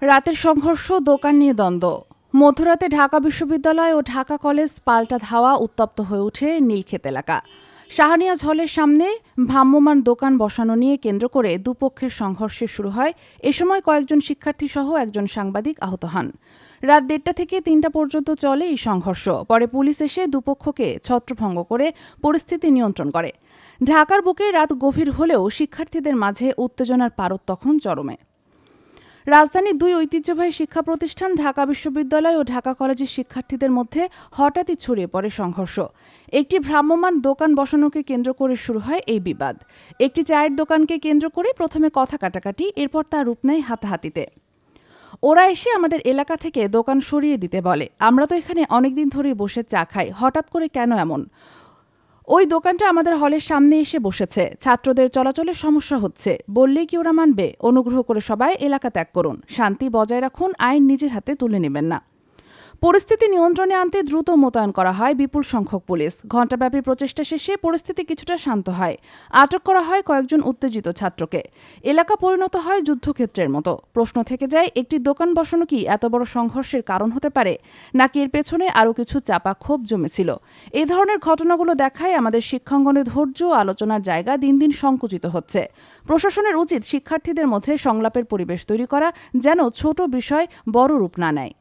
রাতের সংঘর্ষ, দোকান নিয়ে দ্বন্দ্ব। মধ্যরাতে ঢাকা বিশ্ববিদ্যালয় ও ঢাকা কলেজ পাল্টা ধাওয়া, উত্তপ্ত হয়ে ওঠে নীলক্ষেত এলাকা। শাহনিয়াজ হলের সামনে ভ্রাম্যমাণ দোকান বসানো নিয়ে কেন্দ্র করে দুপক্ষের সংঘর্ষে শুরু হয়। এ সময় কয়েকজন শিক্ষার্থীসহ একজন সাংবাদিক আহত হন। রাত 1:30 থেকে 3টা পর্যন্ত চলে এই সংঘর্ষ। পরে পুলিশ এসে দুপক্ষকে ছত্রভঙ্গ করে পরিস্থিতি নিয়ন্ত্রণ করে। ঢাকার বুকে রাত গভীর হলেও শিক্ষার্থীদের মাঝে উত্তেজনার পারদ তখন চরমে। রাজধানীর দুই ঐতিহ্যবাহী শিক্ষা প্রতিষ্ঠান ঢাকা বিশ্ববিদ্যালয় ও ঢাকা কলেজের শিক্ষার্থীদের মধ্যে হঠাৎই ছড়িয়ে পড়ে সংঘর্ষ। একটি ভ্রাম্যমাণ দোকান বসানোকে কেন্দ্র করে শুরু হয় এই বিবাদ। একটি চায়ের দোকানকে কেন্দ্র করে প্রথমে কথা কাটাকাটি, এরপর তা রূপ নেয় হাতাহাতিতে। ওরা এসে আমাদের এলাকা থেকে দোকান সরিয়ে দিতে বলে। আমরা তো এখানে অনেকদিন ধরেই বসে চা খাই, হঠাৎ করে কেন এমন? ওই দোকানটা আমাদের হলের সামনে এসে বসেছে, ছাত্রদের চলাচলে সমস্যা হচ্ছে, বললেই কি ওরা মানবে? অনুগ্রহ করে সবাই এলাকা ত্যাগ করুন, শান্তি বজায় রাখুন, আইন নিজের হাতে তুলে নেবেন না। পরিস্থিতি নিয়ন্ত্রণে আনতে দ্রুত মোতায়েন করা হয় বিপুল সংখ্যক পুলিশ। ঘণ্টাব্যাপী প্রচেষ্টা শেষে পরিস্থিতি কিছুটা শান্ত হয়। আটক করা হয় কয়েকজন উত্তেজিত ছাত্রকে। এলাকা পরিণত হয় যুদ্ধক্ষেত্রের মতো। প্রশ্ন থেকে যায়, একটি দোকান বসানো কি এত বড় সংঘর্ষের কারণ হতে পারে, নাকি এর পেছনে আরও কিছু চাপা ক্ষোভ জমেছিল? এই ধরনের ঘটনাগুলো দেখায় আমাদের শিক্ষাঙ্গনে ধৈর্য ও আলোচনার জায়গা দিন দিন সংকুচিত হচ্ছে। প্রশাসনের উচিত শিক্ষার্থীদের মধ্যে সংলাপের পরিবেশ তৈরি করা, যেন ছোট বিষয় বড় রূপ না নেয়।